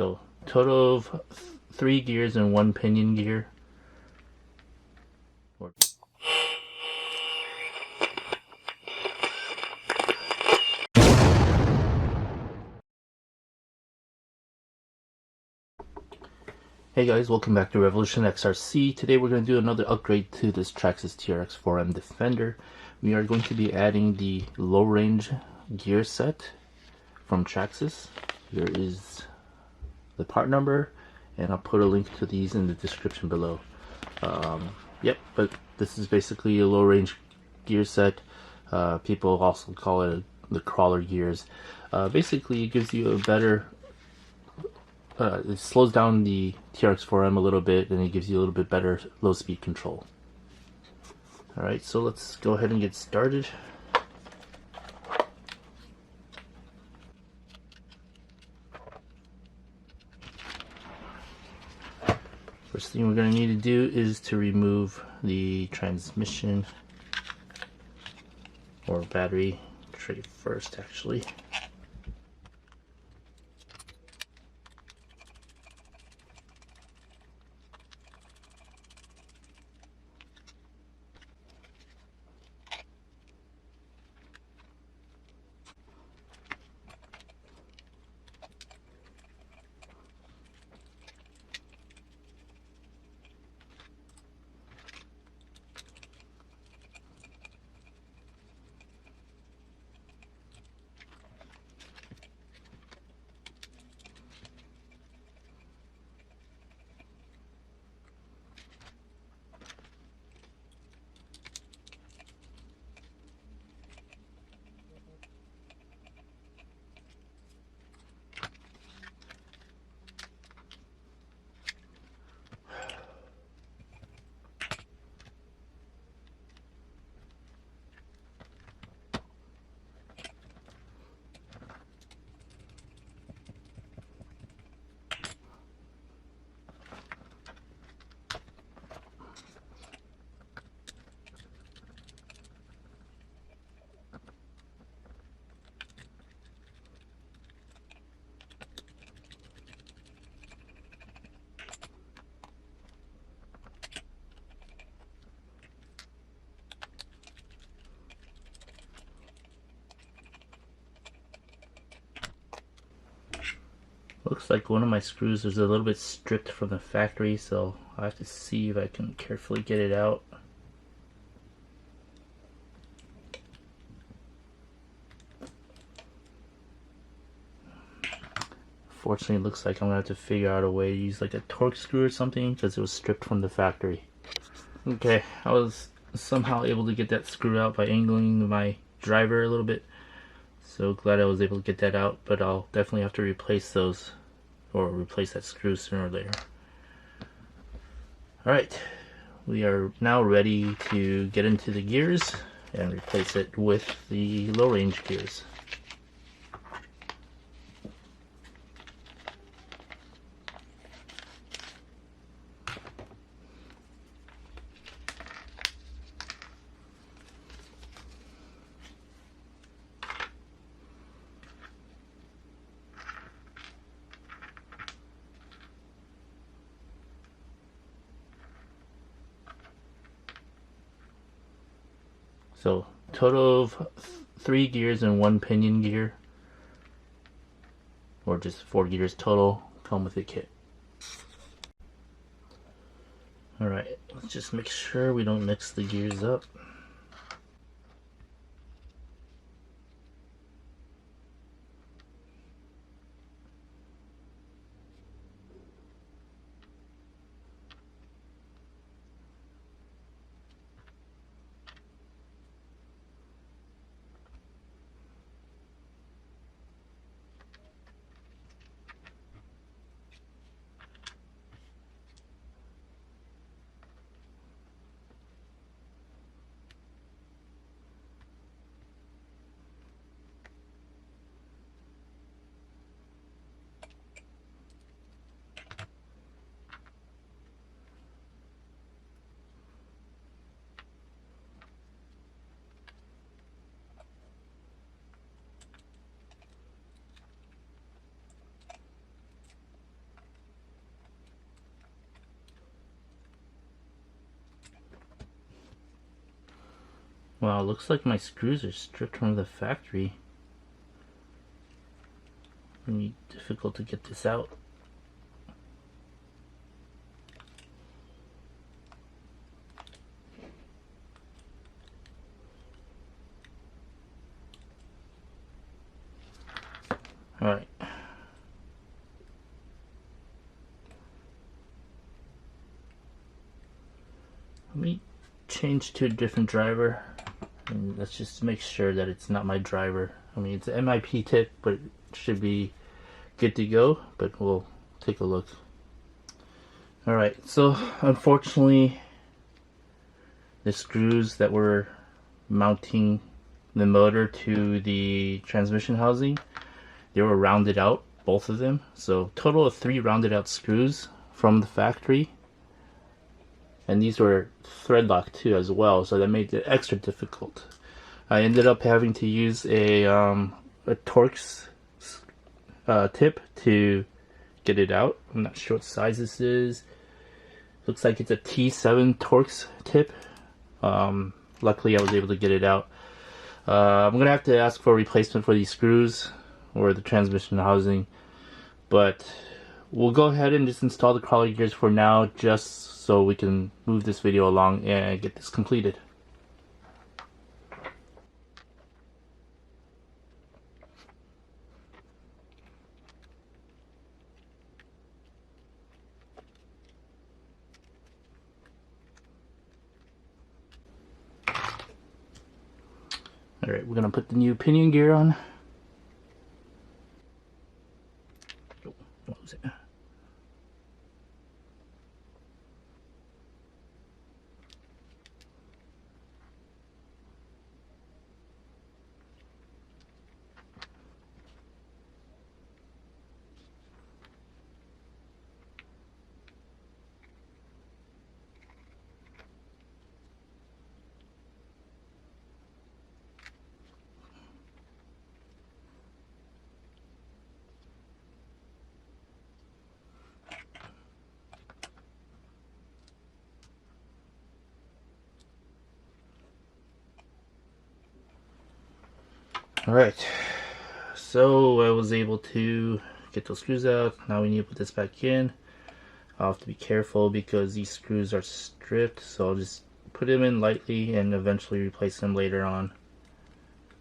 So total of 3 gears and 1 pinion gear. Hey guys, welcome back to Revolution XRC. Today we're going to do another upgrade to this Traxxas TRX4M Defender. We are going to be adding the low range gear set from Traxxas. Here is the part number, and I'll put a link to these in the description below. But this is basically a low range gear set. People also call it the crawler gears. Basically, it gives you a better it slows down the TRX4M a little bit, and it gives you a little bit better low speed control. Alright, so let's go ahead and get started. First thing we're going to need to do is to remove the transmission or battery tray first, actually. Looks like one of my screws is a little bit stripped from the factory, so I have to see if I can carefully get it out. Fortunately, it looks like I'm gonna have to figure out a way to use like a torque screw or something, because it was stripped from the factory. Okay, I was somehow able to get that screw out by angling my driver a little bit. So glad I was able to get that out, but I'll definitely have to replace those, or replace that screw sooner or later. Alright, we are now ready to get into the gears and replace it with the low range gears. So total of 3 gears and 1 pinion gear, or just 4 gears total, come with the kit. Alright, let's just make sure we don't mix the gears up. Wow, looks like my screws are stripped from the factory. It'll be difficult to get this out. Alright. Let me change to a different driver. And let's just make sure that it's not my driver. I mean, it's an MIP tip, but it should be good to go, but we'll take a look. Alright, so unfortunately, the screws that were mounting the motor to the transmission housing, they were rounded out, both of them. So total of 3 rounded out screws from the factory. And these were thread locked too as well, so that made it extra difficult. I ended up having to use a Torx tip to get it out. I'm not sure what size this is. Looks like it's a T7 Torx tip. Luckily I was able to get it out. I'm gonna have to ask for a replacement for these screws or the transmission housing, but we'll go ahead and just install the crawler gears for now, just so we can move this video along and get this completed. Alright, we're gonna put the new pinion gear on. Oh, what was it? Alright, so I was able to get those screws out. Now we need to put this back in. I'll have to be careful because these screws are stripped, so I'll just put them in lightly and eventually replace them later on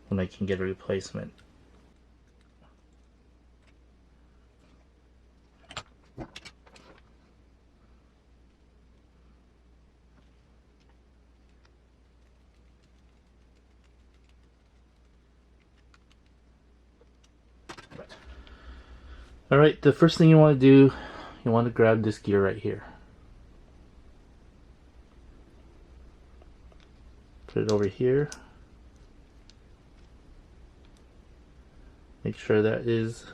when I can get a replacement. Alright, the first thing you want to do, you want to grab this gear right here. Put it over here. Make sure that is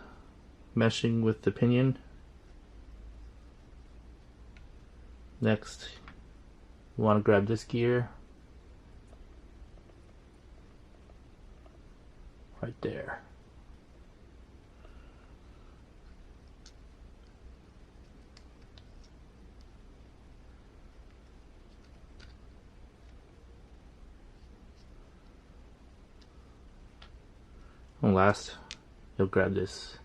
meshing with the pinion. Next, you want to grab this gear right there. And last, you'll grab this.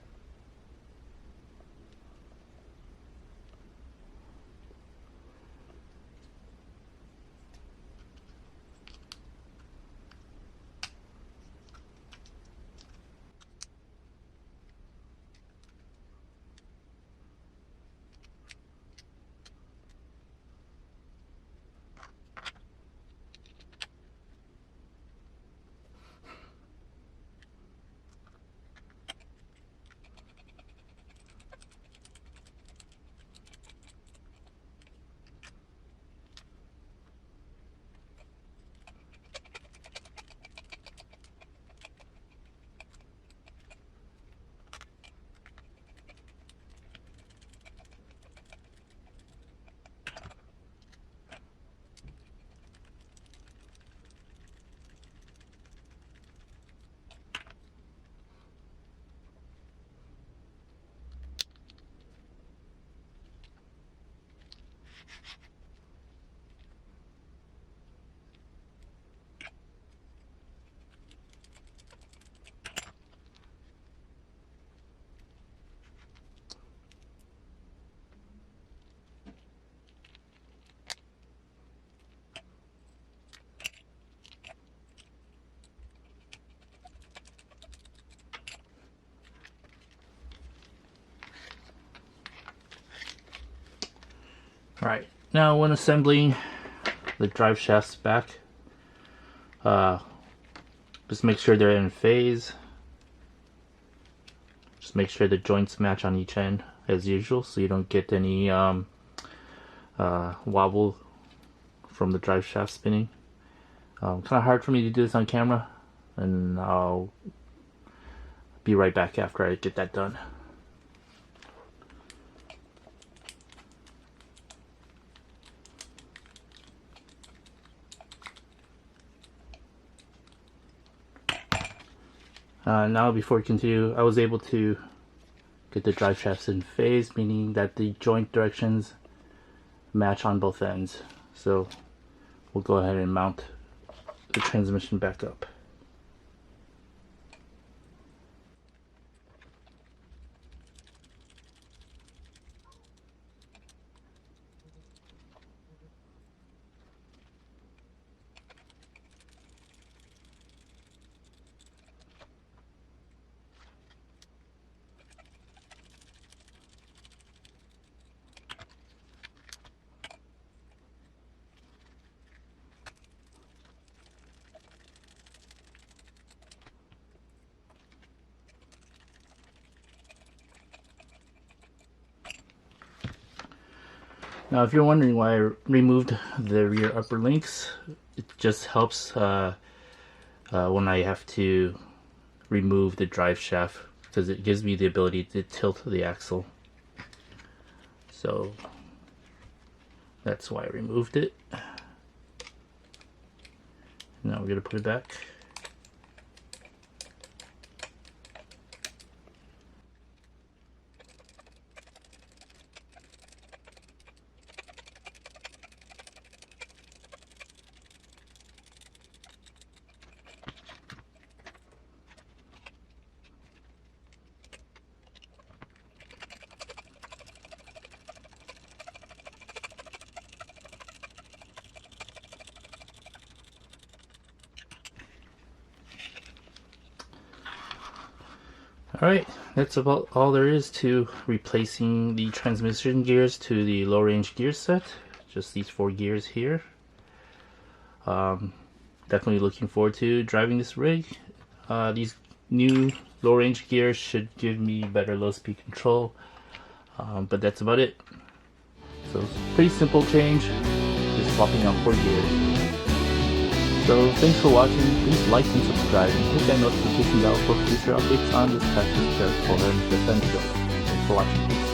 Alright, now when assembling the drive shafts back, just make sure they're in phase. Just make sure the joints match on each end as usual, so you don't get any wobble from the drive shaft spinning. Kind of hard for me to do this on camera, and I'll be right back after I get that done. Now before we continue, I was able to get the drive shafts in phase, meaning that the joint directions match on both ends. So we'll go ahead and mount the transmission back up. Now, if you're wondering why I removed the rear upper links, it just helps when I have to remove the drive shaft, because it gives me the ability to tilt the axle. So that's why I removed it. Now we're going to put it back. Alright, that's about all there is to replacing the transmission gears to the low range gear set. Just these 4 gears here. Definitely looking forward to driving this rig. These new low range gears should give me better low speed control, but that's about it. So it's a pretty simple change, just swapping out 4 gears. So thanks for watching. Please like and subscribe and hit that notification bell for future updates on this Traxxas TRX4M Defender. Thanks for watching.